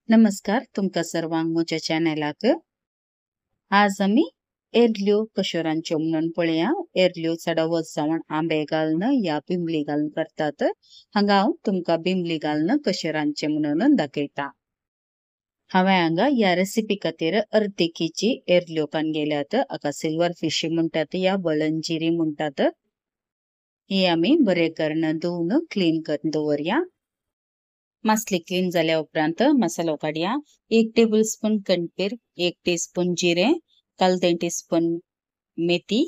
नमस्कार तुमका सर्वांक म्हज्या चॅनलाक आज आमी एर्ल्यो कश्यो रांदच्यो म्हणून पळया। एर्ल्यो चड वच जावन आंबे घालून या बिमली घालून करतात। हांगा हांव तुमका बिमली घालून कशें रांदचें म्हणून दाखयता। हांवें हांगा या रेसिपी खातीर अर्दे केजी एर्ल्यो काडल्यात। हाका सिल्वर फिशी म्हणटात या बळंजिरी म्हणटात। ही आमी बरे करून धुवन क्लीन करून दवरया। मासली क्लीन जाल्या उपरांत मसालो काडया। 1 टेबलस्पून कणकीर, 1 टीस्पून जिरे, 1/2 टीस्पून मेथी,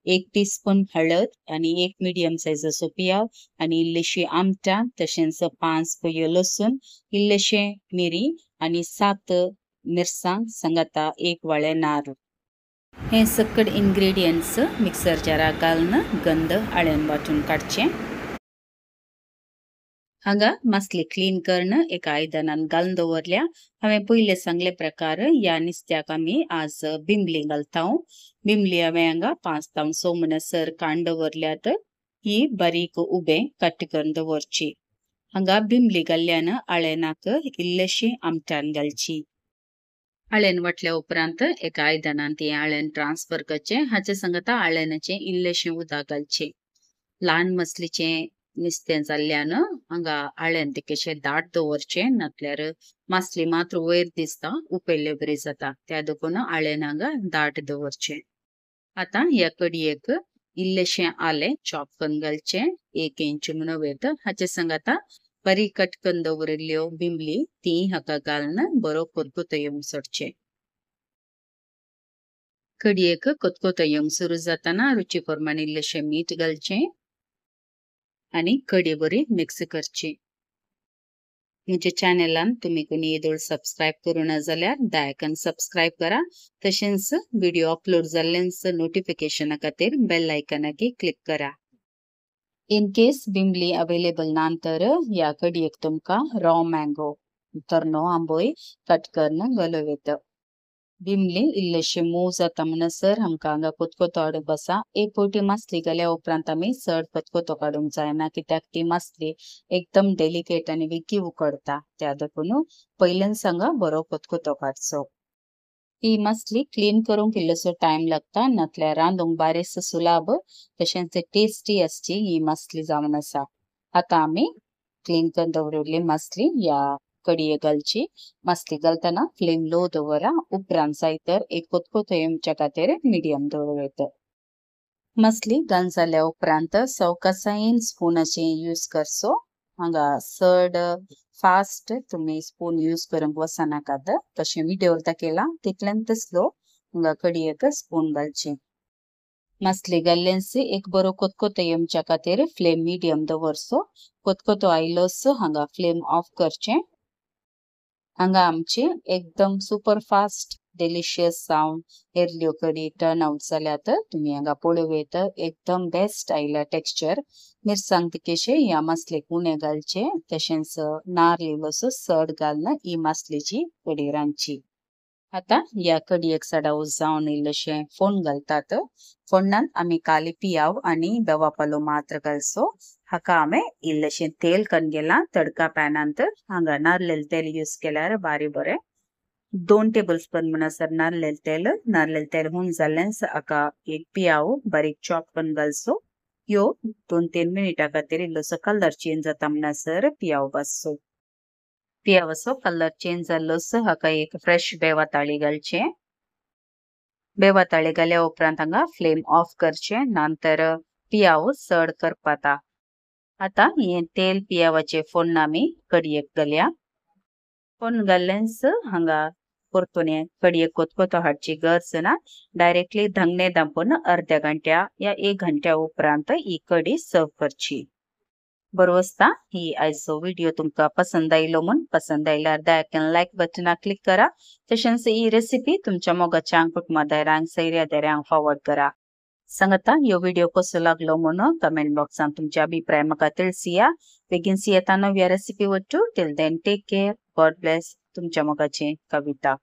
1 टीस्पून हळद आणि 1 मीडियम साइजचो पियाव आणि इल्लीशी आमटां, तशेंच 5 कुयो लसूण, इल्लेशे मिरी आणि 7 मिरसांग सांगाता 1 वाळे नारळ। हे सकड इंग्रेडियंट्स मिक्सर जाराक घालून गंध आळ्यान वाटून काडचे। हांगा मासली क्लीन करून एका आयदनान घालून दवरल्या। हांवें पयले सांगले प्रकार या नुस्त्याक आमी आज बिमली घालता। बिमली हांवें हांगा 5 तावन 6 म्हणसर काडून दवरल्यात। ही बारीक उबे कट करून दवरची। हांगा बिमली घाल्ल्यान आळेनाक इल्लेशी आमटाण घालची। आळ्यान वाटल्या उपरांत एका आयदनान ती आळ्यान ट्रान्सफर करचे। हाचे सांगता आळ्यानाचे इल्लेशे उदक घालचे। ल्हान मसलीचे नुस्तें जाल्ल्यान हांगा आळ्यान तिकेशे दाट दवरचे, नातल्यार मासली मात्र वयर दिसता उपेल्ले बरी जाता। त्या देखून आळ्यान हांगा दाट दवरचे। आता या कडयेक इल्लेशे आले चॉप करून घालचे, 1 इंच म्हणून हाचे सांगता बारीक कट करून दवरिल्ल्यो बिमली ती हाका घालून बरो कोतकोतो येवंक सोडचे। कडयेक कोतकोतो येवंक सुरू जाताना रुची प्रमाण इल्लेशे मीठ घालचे आणि कडी बरी मिक्स करची। म्हज्या चॅनलान तुम्ही कोणी येदोळ सबस्क्राइब करूना जाल्यार दयाकन सबस्क्राइब करा। तशेंच व्हिडिओ अपलोड जाल्लेंच नोटिफिकेशना खातीर बेल आयकनाकी क्लिक करा। इन केस बिमली अवेलेबल ना तर या कडयेक तुमका रॉ मँगो तरनो आंबोय कट करून घालूं येता। बिमली इल्लेशे मोव जाता म्हणसर आमकां हांगा कोतकोतो हाडूंक बसा। एक फावटी मासली घाल्या उपरांत आमी चड कोतकोतो काडूंक जायना, कित्याक ती मासली एकदम डेलिकेट आनी विकी उकडता। त्या देखून पयलेच हांगा बरो कोतकोतो काडचो। ही मासली क्लीन करूंक इल्लोसो टाइम लागता, नातल्यार रांदूंक बारीस सुलाभ तशेंच टेस्टी आसची ही मासली जावन आसा। आता आमी क्लीन करून दवरिल्ली मासली या कडयेक घालची। मासली घालतना फ्लेम लो दवरा, उपरांत जाय तर एक कोतकोतो येवच्या खातीर मिडियम दवरता। मासली घालून जाल्या उपरांत सवकासायेन स्पूनाचे यूज करचो। हांगा चड फास्ट तुम्ही स्पून यूज करूंक वचनाकात, कशें व्हिडिओर दाखयला तितल्यान स्लो हांगा कडयेक स्पून घालची। मासली घाल्लेंच एक बरो कोतकोतो येवच्या खातीर फ्लेम मिडियम दवरचो। कोतकोतो आयलोच हांगा फ्लेम ऑफ करचे। हांगा आमची एकदम सुपर फास्ट डिलिशियस जावन एर्ल्यो कडी टर्न आउट जाल्यात। तुम्ही हांगा पळोवं येता एकदम बेस्ट आयला टेक्स्चर। मिरसांग तिकेशे या मासलेक उणे घालचे, तशेंच नारळ इल्लोसो चड घालून ही मासलेची कडी रांदची। आता या कडयेक सडावूस जावन इल्लेशे फोण्ण घालतात। फोण्णान आमी काली पियाव आणि बेवापालो मात्र घालचो। हाका हांवें इल्लेशे तेल करून गेलां तडका पॅनांत। हांगा नारळेल तेल यूज केल्यार बारी बरें। 2 टेबलस्पून म्हणसर नारळेल तेल होऊन जाल्लेंच हाका एक पियाव बारीक चॉप करून घालचो। ह्यो 2-3 मिनिटां खातीर इल्लोसो कलर चेंज जाता म्हणसर पियाव भाजचो। पियावाचो कलर चेंज जाल्लोच हाका एक फ्रेश बेवाताळी घालचे। बेवाताळी घाल्या उपरांत हांगा फ्लेम ऑफ करचे, नंतर पियाव चड करपाता। आता हे तेल पियावाचे फोण्ण आमी कडयेक घालया। फोण्ण घाल्लेंच हांगा परतून कडयेक कोतकोतो हाडची गरज ना, डायरेक्टली धंगणे धांपून अर्ध्या घंट्या या 1 घंट्या उपरांत ही कडी सर्व करची। बरो आसता। ही आयचो व्हिडिओ तुमका पसंद आयलो म्हूण पसंद आयल्यार दयाकन लायक बटना क्लिक करा। तशेंच ही रेसिपी तुमच्या मोगाच्यांक कुटुंबादारांक सैर्यादारांक फॉरवर्ड करा। सांगता ह्यो व्हिडिओ कसो लागलो म्हणून कमेंट बॉक्सान तुमचे अभिप्राय म्हाका तिळसिया। बेगीन सियेता नव्या रेसिपी वट्टू। Till then take care, god bless. तुमच्या मोगाची कविता।